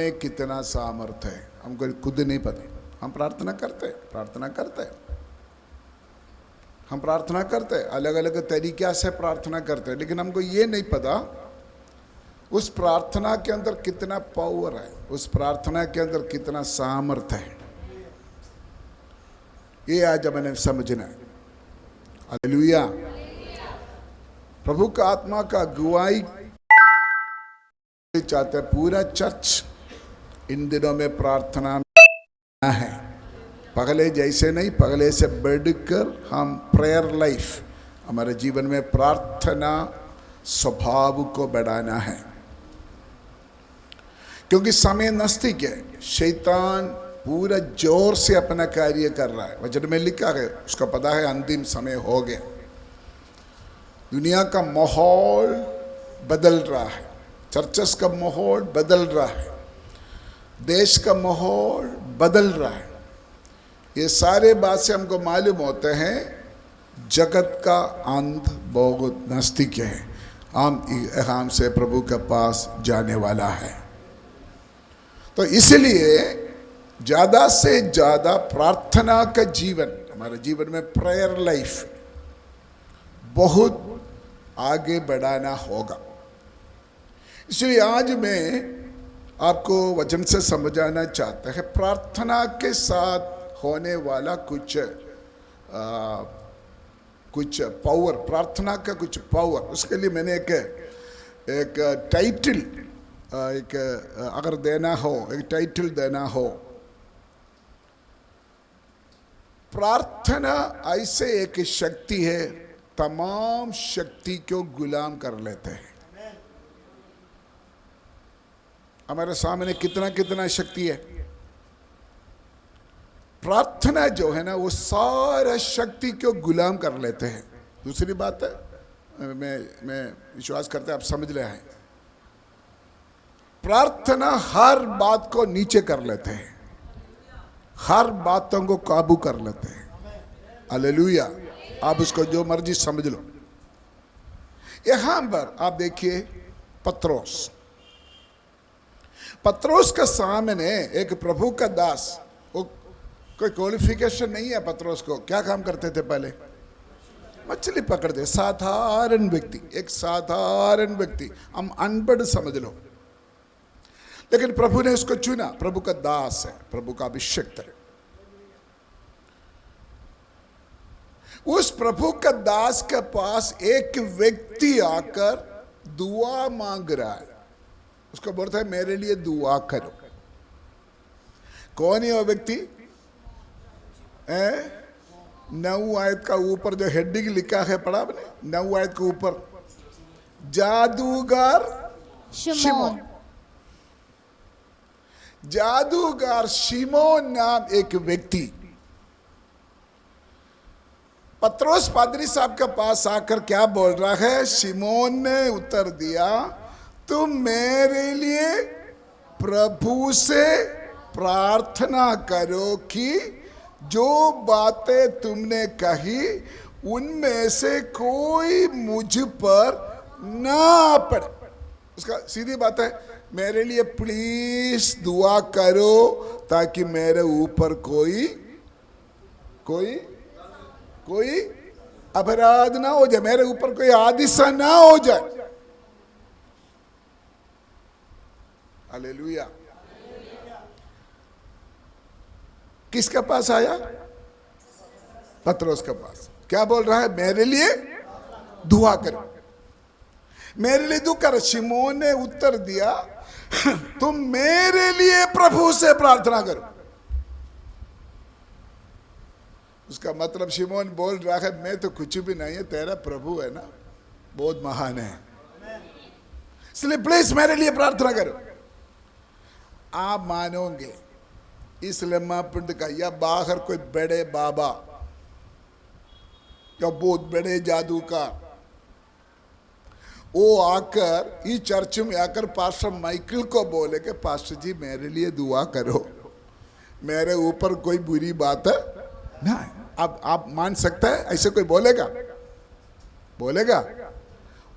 में कितना सामर्थ्य है हमको खुद नहीं पता। हम प्रार्थना करते हम प्रार्थना करते अलग अलग तरीक़े से प्रार्थना करते, लेकिन हमको ये नहीं पता उस प्रार्थना के अंदर कितना पावर है, उस प्रार्थना के अंदर कितना सामर्थ्य है। ये आज मैंने समझना है। हालेलुया। प्रभु का आत्मा का अगुवाई चाहते हैं। पूरा चर्च इन दिनों में प्रार्थना में है, पगले जैसे नहीं, पगले से बढ़कर हम प्रेयर लाइफ, हमारे जीवन में प्रार्थना स्वभाव को बढ़ाना है, क्योंकि समय नजदीक है। शैतान पूरा जोर से अपना कार्य कर रहा है। वचन में लिखा है, उसका पता है अंतिम समय हो गया। दुनिया का माहौल बदल रहा है, चर्चेस का माहौल बदल रहा है, देश का माहौल बदल रहा है। ये सारे बात से हमको मालूम होते हैं जगत का अंत बहुत नजदीक है। हम से प्रभु के पास जाने वाला है। तो इसलिए ज़्यादा से ज़्यादा प्रार्थना का जीवन, हमारे जीवन में प्रेयर लाइफ बहुत आगे बढ़ाना होगा। इसलिए आज मैं आपको वचन से समझाना चाहता है, प्रार्थना के साथ होने वाला कुछ पावर, प्रार्थना का कुछ पावर। उसके लिए मैंने एक टाइटल अगर देना हो, एक टाइटल देना हो, प्रार्थना ऐसे एक शक्ति है, तमाम शक्ति को गुलाम कर लेते हैं। हमारे सामने कितना कितना शक्ति है। प्रार्थना जो है ना, वो सारा शक्ति को गुलाम कर लेते हैं। दूसरी बात है, मैं विश्वास करते आप समझ रहे हैं, प्रार्थना हर बात को नीचे कर लेते हैं, हर बातों को काबू कर लेते हैं। हालेलुया। आप उसको जो मर्जी समझ लो। यहां पर आप देखिए पत्रोस का सामने एक प्रभु का दास, वो कोई क्वालिफिकेशन नहीं है। पत्रोस को क्या काम करते थे पहले? मछली पकड़ते। साधारण व्यक्ति, एक साधारण व्यक्ति, हम अनपढ़ समझ लो, लेकिन प्रभु ने उसको चुना। प्रभु का दास है, प्रभु का अभिषिक्त है। उस प्रभु का दास के पास एक व्यक्ति आकर दुआ मांग रहा है। उसको बोलता है मेरे लिए दुआ करो। कौन है वो व्यक्ति? 9 आयत का ऊपर जो हेडिंग लिखा है, पढ़ा आपने? 9 आयत के ऊपर जादूगर शिमोन। जादूगर शिमोन नाम एक व्यक्ति पत्रोस पादरी साहब के पास आकर क्या बोल रहा है? शिमोन ने उत्तर दिया, तुम मेरे लिए प्रभु से प्रार्थना करो कि जो बातें तुमने कही उनमें से कोई मुझ पर ना पड़े। उसका सीधी बात है, मेरे लिए प्लीज दुआ करो ताकि मेरे ऊपर कोई अपराध ना हो जाए, मेरे ऊपर कोई हादसा ना हो जाए। हालेलुया। किसके पास आया? पत्रोस के पास। क्या बोल रहा है? मेरे लिए दुआ करो, मेरे लिए दुआ करो। शिमोन ने उत्तर दिया, तुम मेरे लिए प्रभु से प्रार्थना करो। उसका मतलब शिमोन बोल रहा है, मैं तो कुछ भी नहीं है, तेरा प्रभु है ना, बहुत महान है, इसलिए प्लीज मेरे लिए प्रार्थना करो। आप मानोगे इस लम्हा पिंड का या बाहर कोई बड़े बाबा या बहुत बड़े जादूकार वो आकर इस चर्च में आकर पास्टर माइकल को बोले कि पास्टर जी मेरे लिए दुआ करो, मेरे ऊपर कोई बुरी बात है ना। अब आप मान सकते हैं ऐसे कोई बोलेगा?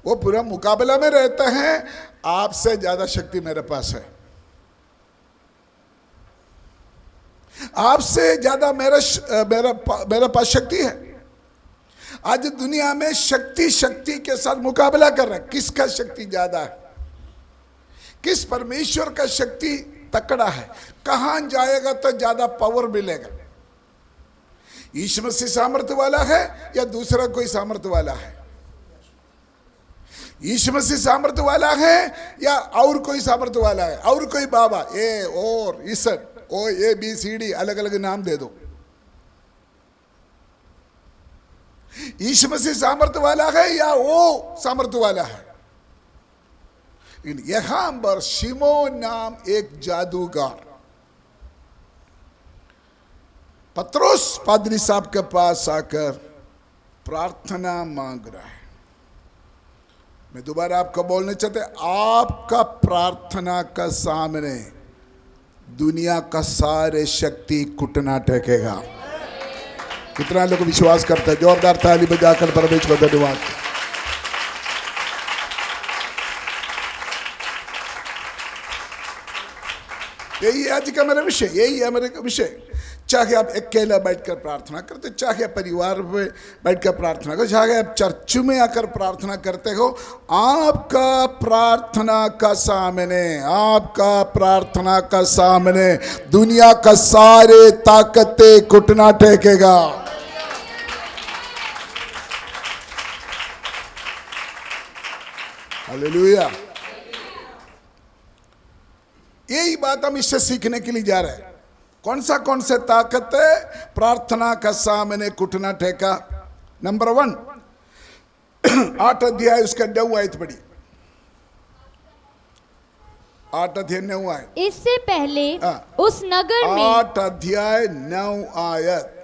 वो पूरा मुकाबला में रहता है, आपसे ज्यादा शक्ति मेरे पास है। आपसे ज्यादा मेरा पास शक्ति है। आज दुनिया में शक्ति के साथ मुकाबला कर रहा है, किसका शक्ति ज्यादा है, किस परमेश्वर का शक्ति तकड़ा है, कहां जाएगा तो ज्यादा पावर मिलेगा। यीशु मसीह सामर्थ्य वाला है या दूसरा कोई सामर्थ्य वाला है? यीशु मसीह सामर्थ्य वाला है या और कोई सामर्थ्य वाला है? और कोई बाबा ए और ईसर ओ ABCD अलग अलग नाम दे दो। यीशु मसीह सामर्थ्य वाला है या वो सामर्थ्य वाला है? यहां पर शिमोन नाम एक जादूगर पतरस पादरी साहब के पास आकर प्रार्थना मांग रहा है। मैं दोबारा आपको बोलना चाहते, आपका प्रार्थना का सामने दुनिया का सारे शक्ति घुटना टेकेगा। कितना लोग विश्वास करते हैं? जोरदार ताली बजाकर परमेश्वर को धन्यवाद। यही आज का मेरा विषय, यही है मेरे विषय। चाहे आप अकेला बैठकर प्रार्थना करते, चाहे आप परिवार में बैठकर प्रार्थना करते, चाहे आप चर्च में आकर प्रार्थना करते हो, आपका प्रार्थना का सामने दुनिया का सारे ताकतें घुटना टेकेगा। हालेलुया। यही बात हम इससे सीखने के लिए जा रहे हैं। कौन से ताकत है प्रार्थना का सामने घुटना टेका? नंबर 1 8 अध्याय उसका 9 आयत पढ़ी। 8 अध्याय 9 आयत। इससे पहले उस नगर में 8 अध्याय 9 आयत।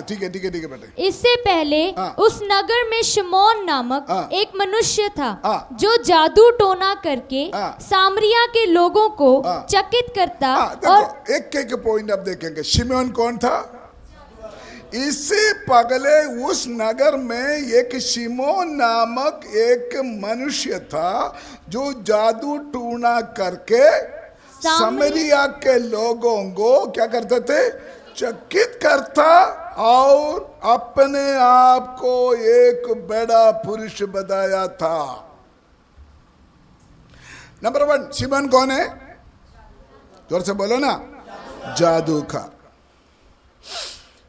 ठीक है बेटे। इससे पहले उस नगर में शिमोन नामक एक मनुष्य था जो जादू टोना करके सामरिया के लोगों को चकित करता। और एक पॉइंट आप देखेंगे। शिमोन कौन था? इससे पहले उस नगर में एक शिमोन नामक एक मनुष्य था जो जादू टोना करके सामरिया के लोगों को क्या करते थे? चकित करता और अपने आप को एक बड़ा पुरुष बताया था। नंबर 1 शिमोन कौन है? जोर से बोलो ना। जादूगर।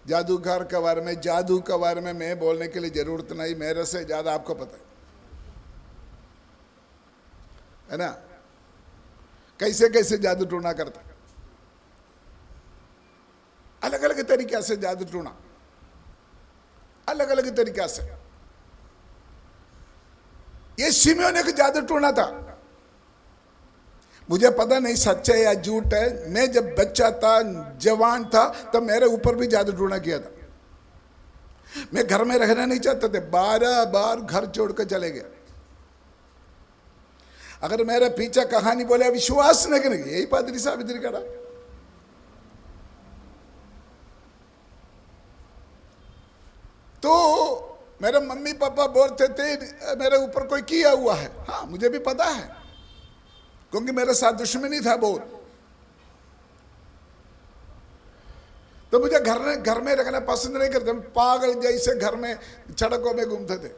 जादूगर के बारे में, जादू के बारे में मैं बोलने के लिए जरूरत नहीं, मेरे से ज्यादा आपको पता है ना। कैसे कैसे जादू टोना करता, अलग अलग तरीका से जादू टोना, अलग अलग तरीका से। ये शिमोन एक जादू टोना था। मुझे पता नहीं सच है या झूठ है। मैं जब बच्चा था, जवान था, तब मेरे ऊपर भी जादू टोना किया था। मैं घर में रहना नहीं चाहता थे, 12 बार घर छोड़ कर चले गया। अगर मेरे पीछे कहानी बोले विश्वास नहीं करेंगे। यही पादरी साहब इधर खड़ा। तो मेरे मम्मी पापा बोलते थे मेरे ऊपर कोई किया हुआ है। हाँ, मुझे भी पता है, क्योंकि मेरे साथ दुश्मनी था बहुत। तो मुझे घर में रहना पसंद नहीं करते। पागल जैसे घर में सड़कों में घूमते थे।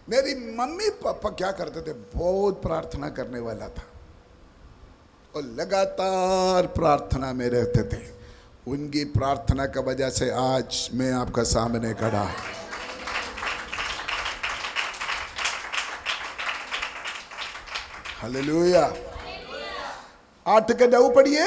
मेरी मम्मी पापा क्या करते थे? बहुत प्रार्थना करने वाला था और लगातार प्रार्थना में रहते थे। उनकी प्रार्थना की वजह से आज मैं आपका सामने खड़ा हूं। हालेलुया। 8 के 9 पढ़िए।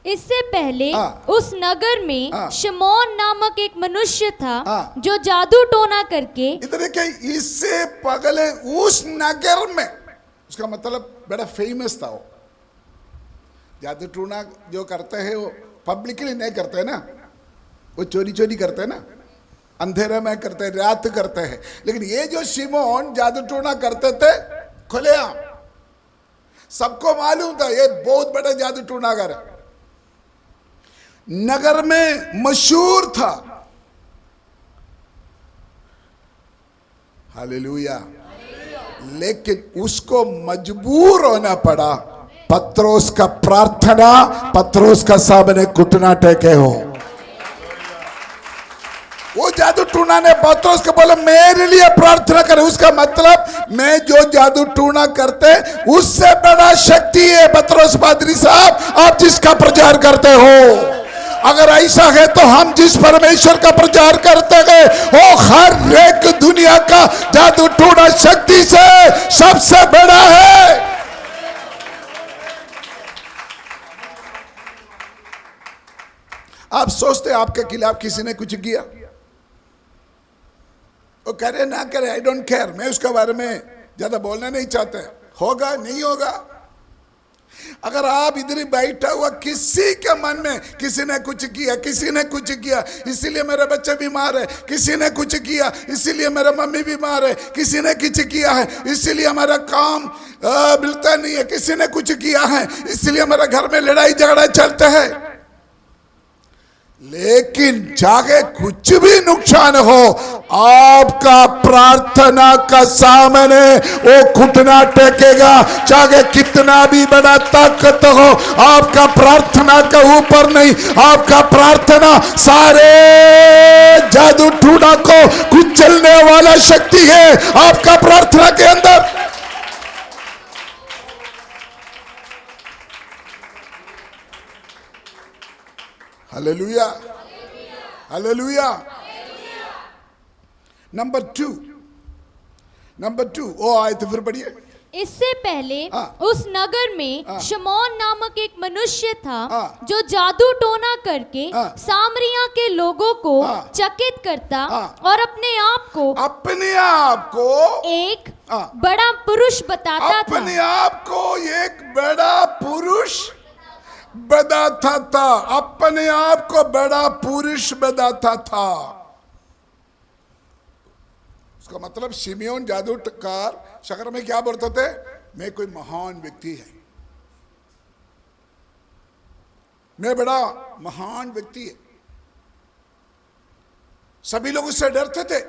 इससे पहले उस नगर में शिमोन नामक एक मनुष्य था जो जादू टोना करके। इधर के इससे पहले उस नगर में, उसका मतलब बड़ा फेमस था वो। जादू टोना जो करते हैं वो पब्लिकली नहीं करते हैं ना, वो चोरी चोरी करते हैं ना, अंधेरे में करते हैं, रात करते हैं। लेकिन ये जो शिमोन जादू टोना करते थे खुलेआम, सबको मालूम था ये बहुत बड़ा जादू टोनागर है, नगर में मशहूर था। हालेलुया। लेकिन उसको मजबूर होना पड़ा पत्रोस का प्रार्थना पत्रोस का सामने घुटना टेके हो। वो जादू टूना ने पत्रोस को बोला मेरे लिए प्रार्थना करे। उसका मतलब मैं जो जादू टूना करते उससे बड़ा शक्ति है पत्रोस पादरी साहब आप जिसका प्रचार करते हो। अगर ऐसा है तो हम जिस परमेश्वर का प्रचार करते हैं वो हर एक दुनिया का जादू टूना शक्ति से सबसे बड़ा है। आप सोचते आपके खिलाफ किसी ने कुछ किया, वो करे ना करे आई डोंट केयर, मैं उसके बारे में ज्यादा बोलना नहीं चाहते। होगा नहीं होगा। अगर आप इधर ही बैठा हुआ किसी के मन में किसी ने कुछ किया, किसी ने कुछ किया इसीलिए मेरे बच्चे बीमार है, किसी ने कुछ किया इसीलिए मेरा मम्मी बीमार है, किसी ने कुछ किया है इसीलिए हमारा काम मिलता नहीं है, किसी ने कुछ किया है इसलिए हमारे घर में लड़ाई झगड़ा चलते हैं। लेकिन चाहे कुछ भी नुकसान हो आपका प्रार्थना का सामने वो घुटना टेकेगा। चाहे कितना भी बड़ा ताकत हो आपका प्रार्थना के ऊपर नहीं, आपका प्रार्थना सारे जादू टूना को कुचलने वाला शक्ति है आपका प्रार्थना के अंदर। Hallelujah hallelujah. नंबर टू ओ आए तो फिर पढ़िए। इससे पहले उस नगर में शमौन नामक एक मनुष्य था जो जादू टोना करके सामरिया के लोगों को चकित करता और अपने आप को एक बड़ा पुरुष बताता था। अपने आप को एक बड़ा पुरुष बताता था। अपने आप को बड़ा पुरुष बताता था। उसका मतलब शिमयोन जादूकार शहर में क्या बोलते थे, मैं कोई महान व्यक्ति है, मैं बड़ा महान व्यक्ति है। सभी लोग उससे डरते थे।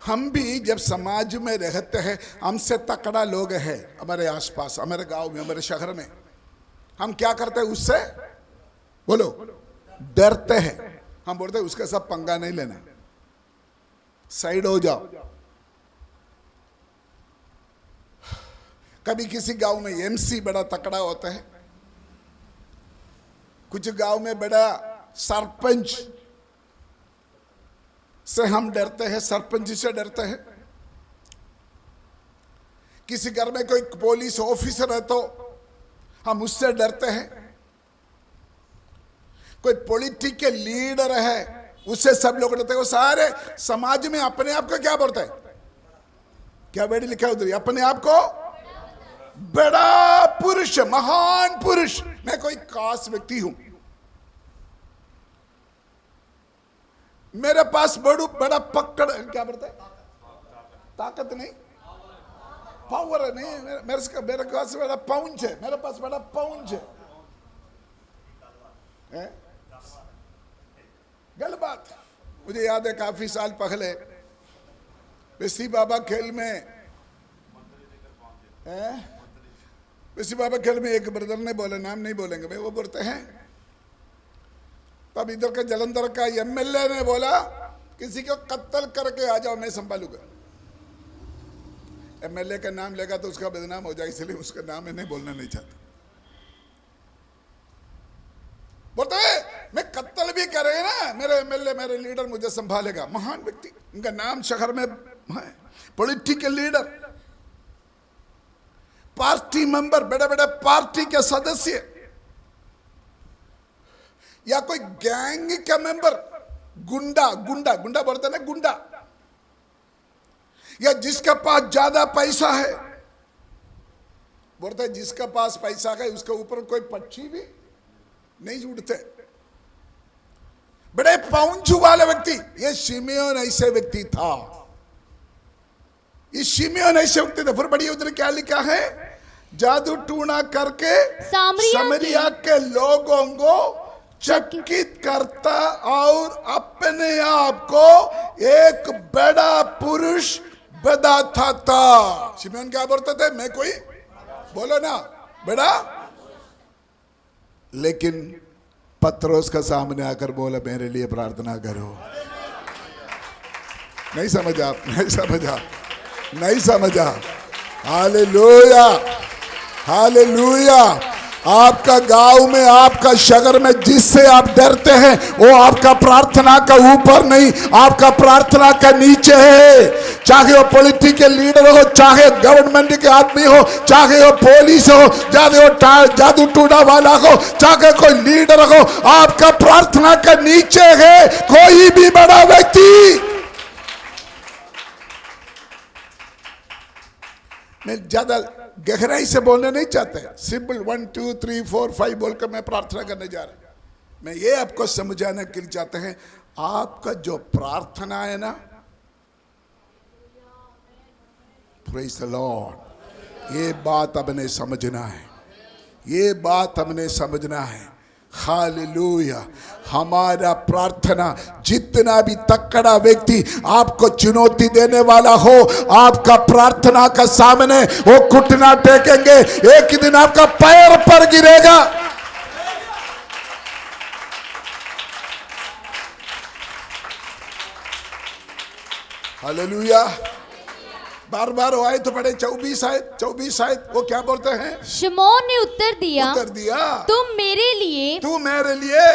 हम भी जब समाज में रहते हैं हमसे तकड़ा लोग हैं हमारे आसपास, हमारे गांव में, हमारे शहर में, हम क्या करते हैं उससे बोलो डरते हैं। हम बोलते हैं उसके साथ पंगा नहीं लेना, साइड हो जाओ। कभी किसी गांव में एमसी बड़ा तकड़ा होता है, कुछ गांव में बड़ा सरपंच से हम डरते हैं, सरपंच से डरते हैं। किसी घर में कोई पुलिस ऑफिसर है तो हम उससे डरते हैं। कोई पॉलिटिकल लीडर है उससे सब लोग डरते हैं। वो सारे समाज में अपने आप को क्या बोलते हैं, क्या बेड़ी लिखा है उधर, अपने आप को बड़ा पुरुष, महान पुरुष, मैं कोई खास व्यक्ति हूं, मेरे पास बड़ा पकड़, क्या बोलते हैं, ताकत नहीं, पावर नहीं, मेरे पास बड़ा पाउंच है, मेरे पास बड़ा पाउंच है। गलत बात। मुझे याद है काफी साल पहले बेसी बाबा खेल में बेसी बाबा खेल में एक ब्रदर ने बोला, नाम नहीं बोलेंगे भाई, वो बोलते हैं तब इधर का जलंधर का एमएलए ने बोला किसी को कत्ल करके आ जाओ मैं संभालूंगा। एमएलए का नाम लेगा तो उसका बदनाम हो जाए, इसलिए उसका नाम मैं नहीं बोलना नहीं चाहता। बोलते हैं मैं कत्ल भी करेगा ना मेरे एमएलए, मेरे लीडर मुझे संभालेगा। महान व्यक्ति, उनका नाम शहर में है, पॉलिटिकल लीडर, पार्टी मेंबर, बड़े बड़े पार्टी के सदस्य या कोई गैंग का मेंबर, गुंडा बोलते ना, गुंडा, या जिसके पास ज्यादा पैसा है, बोलते हैं जिसके पास पैसा है उसके ऊपर कोई पक्षी भी नहीं उड़ते, बड़े पाउंच वाले व्यक्ति। ये शिमयोन ऐसे व्यक्ति था, ये शिमयोन ऐसे व्यक्ति था। फिर बड़ी उधर क्या लिखा है, जादू टूना करके सामरिया के लोगों को चकित करता और अपने आप को एक बड़ा पुरुष बताता था। शिमोन क्या बोलते थे? मैं कोई, बोलो ना, बड़ा। लेकिन पत्रोस का सामने आकर बोला मेरे लिए प्रार्थना करो। नहीं समझा? नहीं समझा? नहीं समझा? Hallelujah, hallelujah. आपका गांव में, आपका शहर में जिससे आप डरते हैं वो आपका प्रार्थना का ऊपर नहीं, आपका प्रार्थना का नीचे है। चाहे वो पॉलिटिकल लीडर हो, चाहे गवर्नमेंट के आदमी हो, चाहे वो पुलिस हो, चाहे वो जादू टूना वाला हो, चाहे कोई लीडर हो, आपका प्रार्थना का नीचे है। कोई भी बड़ा व्यक्ति, मैं ज्यादा गहराई से बोलने नहीं चाहते, सिंपल 1 2 3 4 5 बोलकर मैं प्रार्थना करने जा रहा हूं। मैं ये आपको समझाने के लिए चाहते हैं, आपका जो प्रार्थना है ना, प्रेज़ द लॉर्ड, ये बात हमने समझना है, ये बात हमने समझना है। हालेलुया। हमारा प्रार्थना, जितना भी तकड़ा व्यक्ति आपको चुनौती देने वाला हो, आपका प्रार्थना का सामने वो घुटना टेकेंगे, एक ही दिन आपका पैर पर गिरेगा। हालेलुया। बार बार वो आए तो पढ़े 24 आयत वो क्या बोलते हैं? शमौन ने उत्तर दिया, तुम मेरे लिए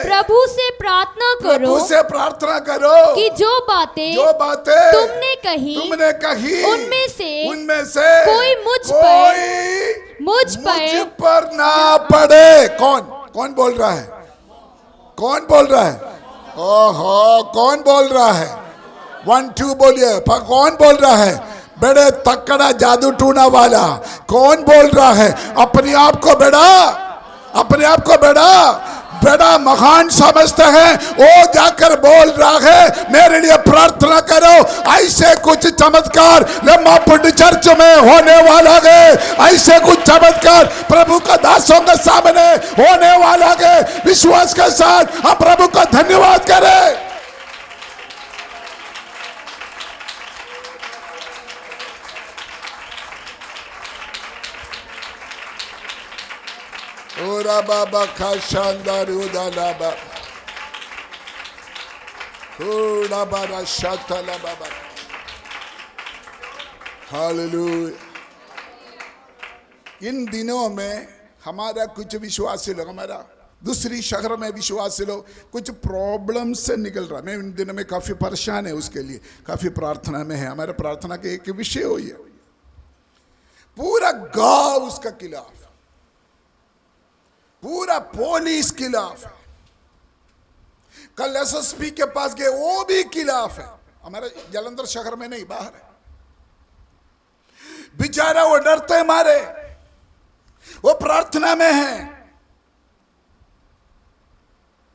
प्रभु से प्रार्थना करो, प्रभु से प्रार्थना करो कि जो बातें तुमने कही उनमें से कोई मुझ पर ना पड़े। कौन बोल रहा है? कौन बोल रहा है? ओहो, कौन बोल रहा है? 1 2 बोलिए। कौन बोल रहा है? बड़े तकड़ा जादू टूना वाला कौन बोल रहा है? अपने आप को बड़ा महान समझते हैं, वो जाकर बोल रहा है मेरे लिए प्रार्थना करो। ऐसे कुछ चमत्कार लम्हापुट चर्च में होने वाला है, ऐसे कुछ चमत्कार प्रभु का दासों के सामने होने वाला है। विश्वास के साथ हम प्रभु का धन्यवाद करें। ओरा बाबा का शानदार उदाला ओरा बाबा शातला बाबा। हालेलुया। इन दिनों में हमारा कुछ विश्वासी लोग, हमारा दूसरी शहर में विश्वासी लोग कुछ प्रॉब्लम से निकल रहा। मैं इन दिनों में काफी परेशान है, उसके लिए काफी प्रार्थना में है। हमारे प्रार्थना के एक विषय हो, ये पूरा गांव उसका खिलाफ, पूरा पुलिस खिलाफ है। कल एसएसपी के पास गए, वो भी खिलाफ है। हमारे जालंधर शहर में नहीं, बाहर है। बेचारा वो डरते मारे, वो प्रार्थना में है।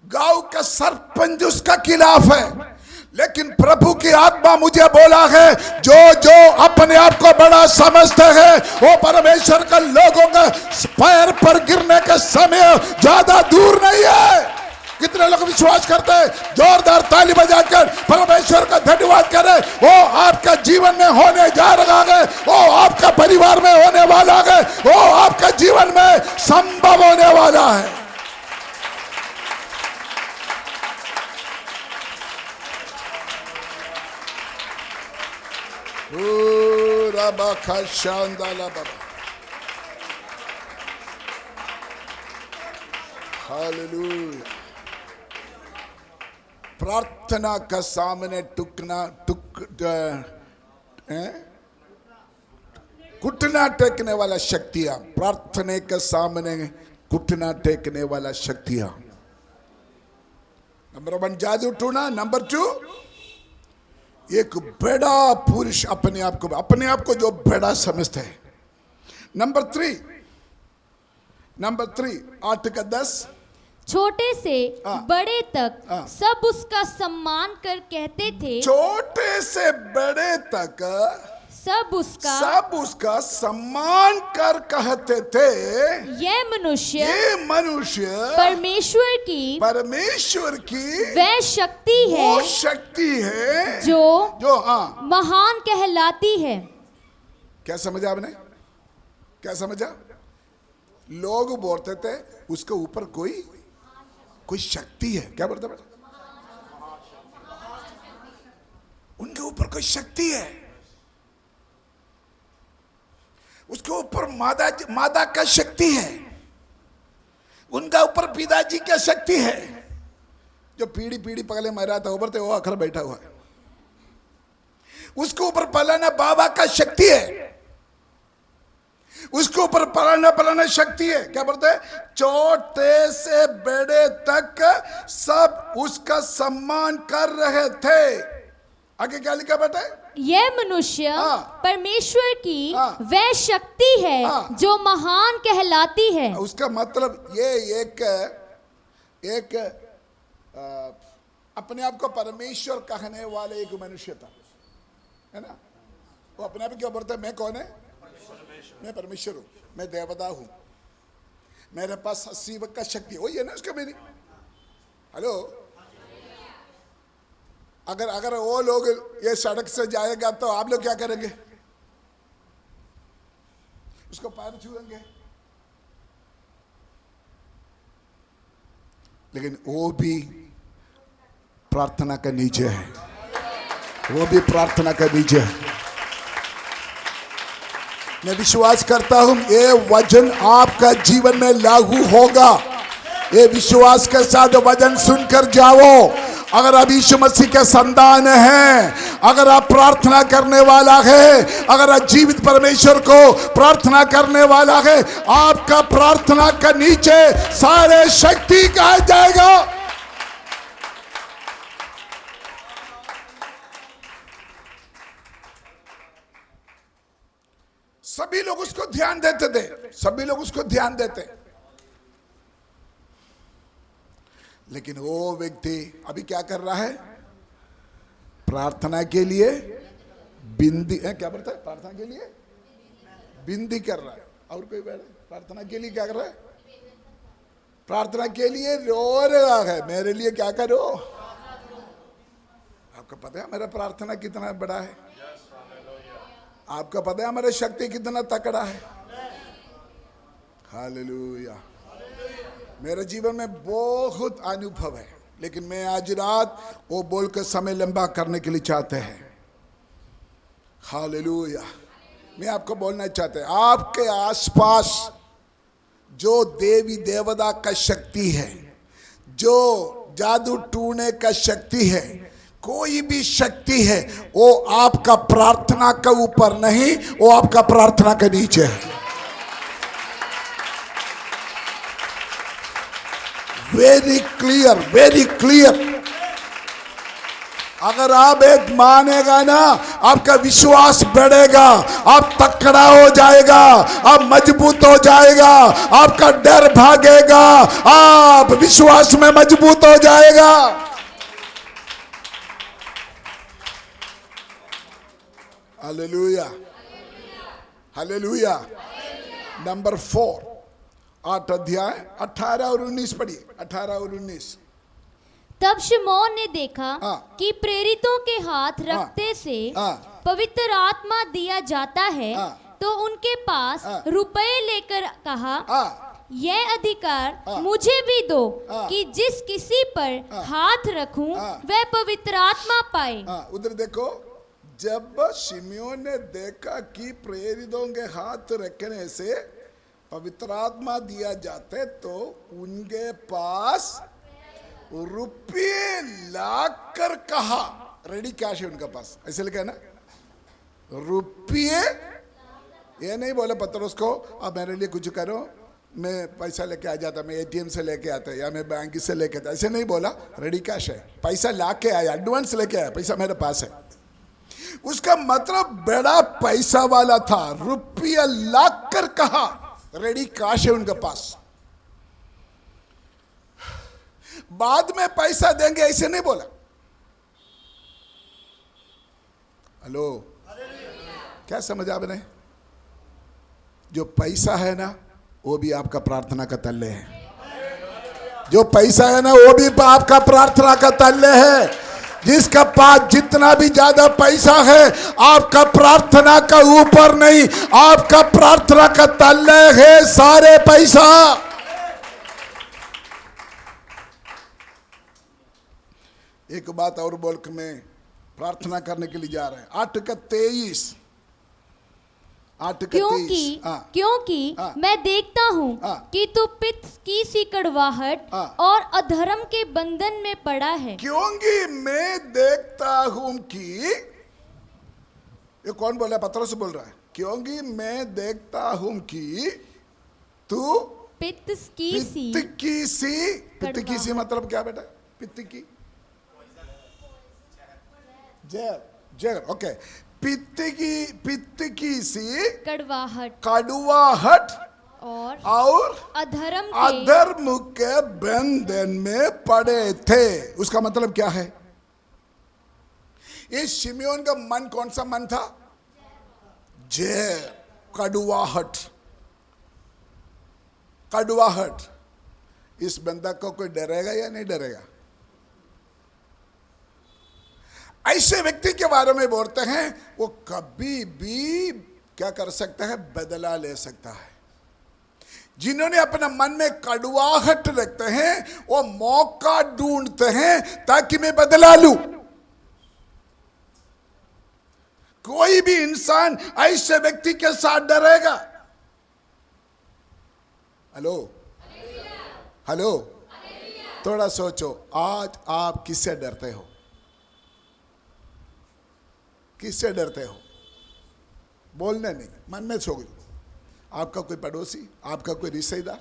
गांव का सरपंच उसका खिलाफ है, लेकिन प्रभु की आत्मा मुझे बोला है, जो अपने आप को बड़ा समझते हैं वो परमेश्वर का लोगों का पैर पर गिरने का समय ज्यादा दूर नहीं है। कितने लोग विश्वास करते हैं? जोरदार ताली बजाकर परमेश्वर का धन्यवाद करें। वो आपका जीवन में होने जा रहा है, वो आपका परिवार में होने वाला है, वो आपका जीवन में संभव होने वाला है। हालेलुया। प्रार्थना का सामने घुटना टेकने वाला शक्तियां, प्रार्थना के सामने घुटना टेकने वाला शक्तियां। नंबर 1 जादू टूना, नंबर 2 एक बड़ा पुरुष अपने आप को जो बड़ा समझता है। नंबर 3 8 का 10, छोटे से बड़े तक सब उसका सम्मान कर कहते थे, छोटे से बड़े तक सब उसका सम्मान कर कहते थे, ये मनुष्य परमेश्वर की वह शक्ति है, वो शक्ति है जो महान कहलाती है। क्या समझा आपने? क्या समझा? लोग बोलते थे उसके ऊपर कोई शक्ति है। क्या बोलते बेटा? उनके ऊपर कोई शक्ति है, उसके ऊपर मादा का शक्ति है, उनका ऊपर पिताजी का शक्ति है। जो पीढ़ी पहले मरा था ऊपर थे वो आखिर बैठा हुआ है, उसके ऊपर पलाना बाबा का शक्ति है, उसके ऊपर पलाना शक्ति है। क्या बोलते हैं? छोटे से बड़े तक सब उसका सम्मान कर रहे थे। आगे क्या लिखा बेटा? यह मनुष्य परमेश्वर की वह शक्ति है जो महान कहलाती है। उसका मतलब ये एक अपने आप को परमेश्वर कहने वाले एक मनुष्य था, है ना? वो अपने आप क्या बोलता है? मैं कौन है? मैं परमेश्वर हूं, मैं देवता हूं, मेरे पास शिव का शक्ति। वही है ना उसका मीनिंग। हेलो, अगर वो लोग ये सड़क से जाएगा तो आप लोग क्या करेंगे? उसको पैर छुएंगे। लेकिन वो भी प्रार्थना का नीचे है, वो भी प्रार्थना का नीचे है। मैं विश्वास करता हूं ये वचन आपका जीवन में लागू होगा। ये विश्वास के साथ वचन सुनकर जाओ। अगर आप यीशु मसीह के संतान हैं, अगर आप प्रार्थना करने वाला है, अगर आप जीवित परमेश्वर को प्रार्थना करने वाला है, आपका प्रार्थना का नीचे सारे शक्ति कहा जाएगा। सभी लोग उसको ध्यान देते थे, सभी लोग उसको ध्यान देते। लेकिन वो व्यक्ति अभी क्या कर रहा है? प्रार्थना के लिए बिंदी क्या बोलता है? प्रार्थना के लिए बिंदी कर रहा है। और कोई प्रार्थना के लिए क्या कर रहा है? प्रार्थना के लिए रो रहा है, मेरे लिए क्या करो? आपको पता है मेरा प्रार्थना कितना बड़ा है? आपको पता है हमारा शक्ति कितना तकड़ा है? हालेलुया। मेरे जीवन में बहुत अनुभव है, लेकिन मैं आज रात वो बोलकर समय लंबा करने के लिए चाहते हैं। हालेलुया। मैं आपको बोलना चाहते हैं, आपके आसपास जो देवी देवता का शक्ति है, जो जादू टूने का शक्ति है, कोई भी शक्ति है, वो आपका प्रार्थना के ऊपर नहीं, वो आपका प्रार्थना के नीचे है। Very clear, very clear. अगर आप एक मानेगा ना, आपका विश्वास बढ़ेगा, आप तकड़ा हो जाएगा, आप मजबूत हो जाएगा, आपका डर भागेगा, आप विश्वास में मजबूत हो जाएगा। Hallelujah, hallelujah. नंबर 4, 8 अध्याय 18 और 19 पढ़िए। 18 और 19। तब शमौन ने देखा कि प्रेरितों के हाथ रखते से पवित्र आत्मा दिया जाता है, तो उनके पास रुपए लेकर कहा, यह अधिकार मुझे भी दो कि जिस किसी पर हाथ रखूं वह पवित्र आत्मा पाए। उधर देखो, जब शिमोन ने देखा कि प्रेरितों के हाथ रखने से पवित्र आत्मा दिया जाते, तो उनके पास रुपये लाकर कहा। रेडी कैश है उनके पास, ऐसे लिखा है ना, रुपये। ये नहीं बोले पत्रोस को अब मेरे लिए कुछ करो, मैं पैसा लेके आ जाता, मैं एटीएम से लेके आता या मैं बैंक से लेके आता, ऐसे नहीं बोला। रेडी कैश है, पैसा लाके आया, एडवांस लेके आया, पैसा मेरे पास है। उसका मतलब बड़ा पैसा वाला था, रुपया लाकर कहा, रेडी कैश है उनके पास। बाद में पैसा देंगे ऐसे नहीं बोला। हेलो, क्या समझ आपने? जो पैसा है ना वो भी आपका प्रार्थना का तल्ले है। जो पैसा है ना वो भी आपका प्रार्थना का तल्ले है। जिसका पास जितना भी ज्यादा पैसा है, आपका प्रार्थना का ऊपर नहीं, आपका प्रार्थना का तल्ले है सारे पैसा। एक बात और बोल के मैं प्रार्थना करने के लिए जा रहे हैं। 8:23 क्योंकि मैं देखता हूँ कि तू पित्त की सी कड़वाहट और अधर्म के बंधन में पड़ा है। क्योंकि मैं देखता हूँ कि, ये कौन बोल रहा है? पत्रोस बोल रहा है। क्योंकि मैं देखता हूँ कि तू पित्त की सी मतलब क्या बेटा? पित्त की जहर। ओके, पित्त की सी कड़वाहट और अधर्म के बंधन में पड़े थे। उसका मतलब क्या है? इस शिमयोन का मन कौन सा मन था? जहर, कड़वाहट। इस बंदा को कोई डरेगा या नहीं डरेगा? ऐसे व्यक्ति के बारे में बोलते हैं वो कभी भी क्या कर सकता है? बदला ले सकता है। जिन्होंने अपना मन में कड़वाहट रखते हैं वो मौका ढूंढते हैं ताकि मैं बदला लूं। कोई भी इंसान ऐसे व्यक्ति के साथ डरेगा? हेलो, थोड़ा सोचो, आज आप किससे डरते हो? किससे डरते हो? बोलने नहीं, मन में सोचो। आपका कोई पड़ोसी, आपका कोई रिश्तेदार,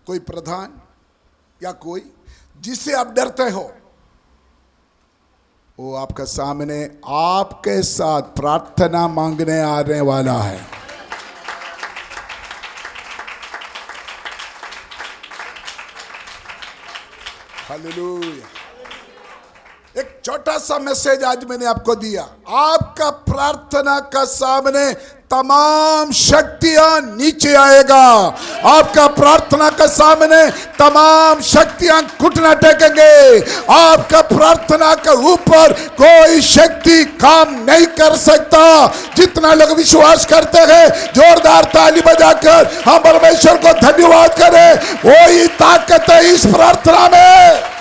कोई प्रधान या कोई जिससे आप डरते हो, वो आपका सामने आपके साथ प्रार्थना मांगने आने वाला है। हालेलुया। एक छोटा सा मैसेज आज मैंने आपको दिया। आपका प्रार्थना का सामने तमाम शक्तियां नीचे आएगा। आपका प्रार्थना का सामने तमाम शक्तियां घुटना टेकेंगे। आपका प्रार्थना के ऊपर कोई शक्ति काम नहीं कर सकता। जितना लोग विश्वास करते हैं, जोरदार ताली बजाकर हम परमेश्वर को धन्यवाद करें। वही ताकत है इस प्रार्थना में।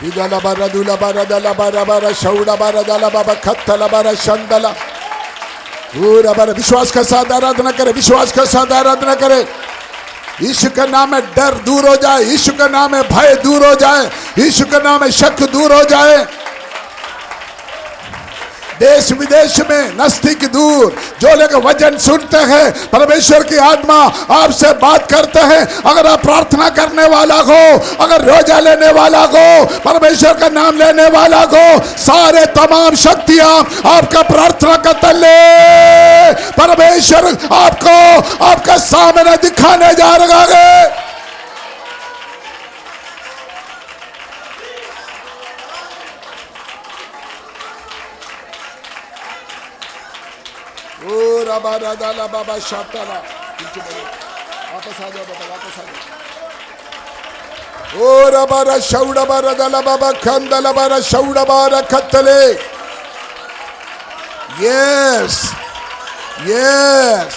इदला बारा दुला बारा दला बारा बारा शौड़ा बारा दला बाबा खत्तला बारा शंदला पूरा बारा। विश्वास के साथ आराधना करे, विश्वास के साथ आराधना करे। यीशु के नाम में डर दूर हो जाए, यीशु के नाम में भय दूर हो जाए, यीशु के नाम में शक दूर हो जाए। देश विदेश में नजदीक दूर जो लोग वचन सुनते हैं, परमेश्वर की आत्मा आपसे बात करते हैं। अगर आप प्रार्थना करने वाला हो, अगर रोजा लेने वाला हो, परमेश्वर का नाम लेने वाला हो, सारे तमाम शक्तियां आपका प्रार्थना का तले परमेश्वर आपको आपका सामने दिखाने जा रहा है। बाबा दाला बाबा शाताला वापस आ जाओ बाबा, वापस आ जाओ। ओ रबारा शौड़ा बारा दाला बाबा खंदला बारा शौड़ा बारा खत्तले। यस यस,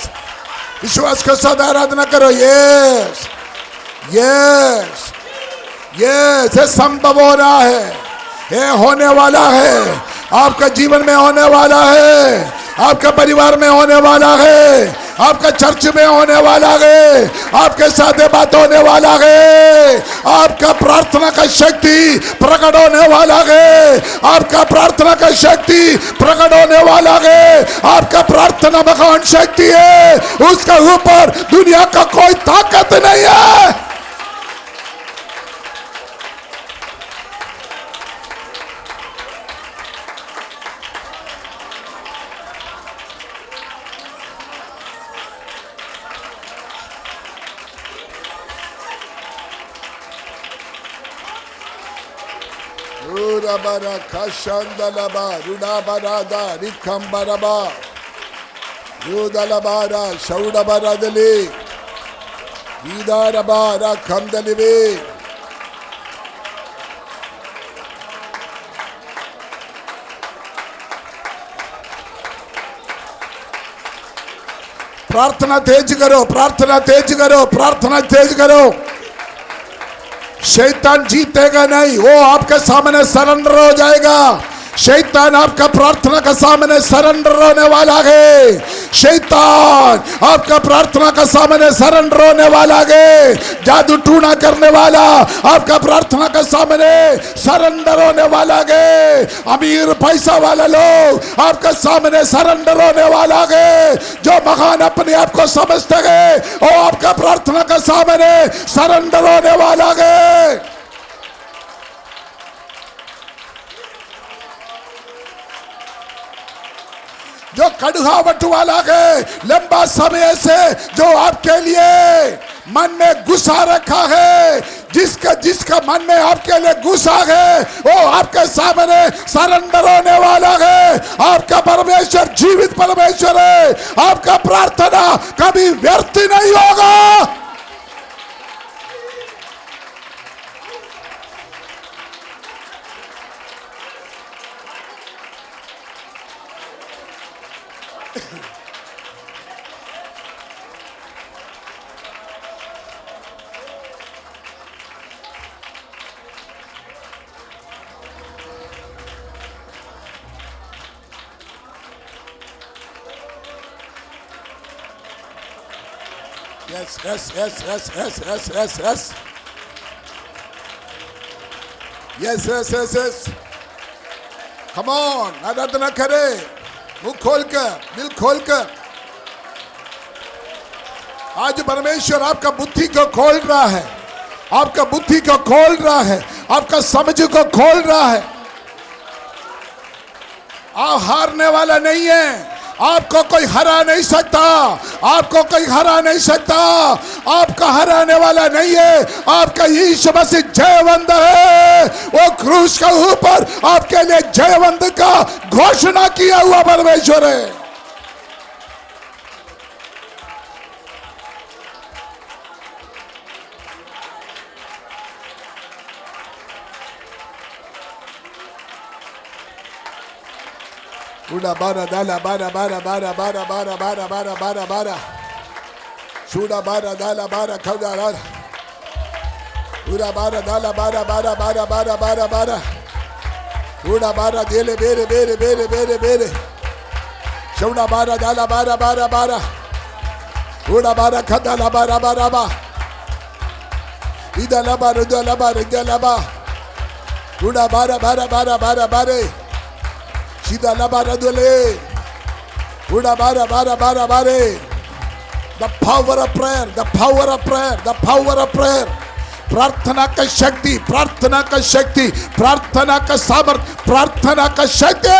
विश्वास के साथ आराधना करो। यस यस यस, ये संभव हो रहा है, ये होने वाला है, आपका जीवन में होने वाला है, आपका परिवार में होने वाला है, आपका चर्च में होने वाला है, आपके साथ बात होने वाला है। आपका प्रार्थना का शक्ति प्रकट होने वाला है, आपका प्रार्थना का शक्ति प्रकट होने वाला है। आपका प्रार्थना महान शक्ति है, उसका ऊपर दुनिया का कोई ताकत नहीं है। Urabara kashandalaba rudabarada rikambaraba rudalabara shaudabaradali vidarabara kandalibe. प्रार्थना तेज करो, प्रार्थना तेज करो, प्रार्थना तेज करो। शैतान जीतेगा नहीं, वो आपके सामने सरेंडर हो जाएगा। शैतान आपका प्रार्थना के सामने सरेंडर होने वाला है। शैतान आपका प्रार्थना के सामने सरेंडर होने वाला है। जादू टूना करने वाला आपका प्रार्थना के सामने सरेंडर होने वाला है। अमीर पैसा वाला लोग आपके सामने सरेंडर होने वाला है। जो महान अपने आप को समझते हैं वो आपका प्रार्थना के सामने सरेंडर होने वाला है। जो कड़ुहावट वाला है, लंबा समय से जो आपके लिए मन में गुस्सा रखा है, जिसका मन में आपके लिए गुस्सा है, वो आपके सामने सरेंडर होने वाला है। आपका परमेश्वर जीवित परमेश्वर है। आपका प्रार्थना कभी व्यर्थ नहीं होगा। Yes, yes, yes, yes, yes, yes, yes, yes. Yes, yes, yes, yes. Come on, आराधना करे, मुंह खोलकर, दिल खोलकर। आज परमेश्वर आपका बुद्धि को खोल रहा है, आपका बुद्धि को खोल रहा है, आपका समझ को खोल रहा है। आप हारने वाला नहीं है। आपको कोई हरा नहीं सकता, आपको कोई हरा नहीं सकता। आपका हराने वाला नहीं है। आपका यीशु मसीह जयवंत है। वो क्रूस के ऊपर आपके लिए जयवंत का घोषणा किया हुआ परमेश्वर है। Uda bara dala bara bara bara bara bara bara bara bara bara. Shuda bara dala bara kauda bara. Uda bara dala bara bara bara bara bara bara. Uda bara dele bere bere bere bere bere. Shuda bara dala bara bara bara. Uda bara kadala bara bara bara. Ida la bara ida la bara ida la bara. Uda bara bara bara bara bara. Shida la bara dole. Uda bara bara bara bara. The power of prayer, the power of prayer, the power of prayer. प्रार्थना का शक्ति, प्रार्थना का शक्ति, प्रार्थना का सामर्थ, प्रार्थना का शक्ति।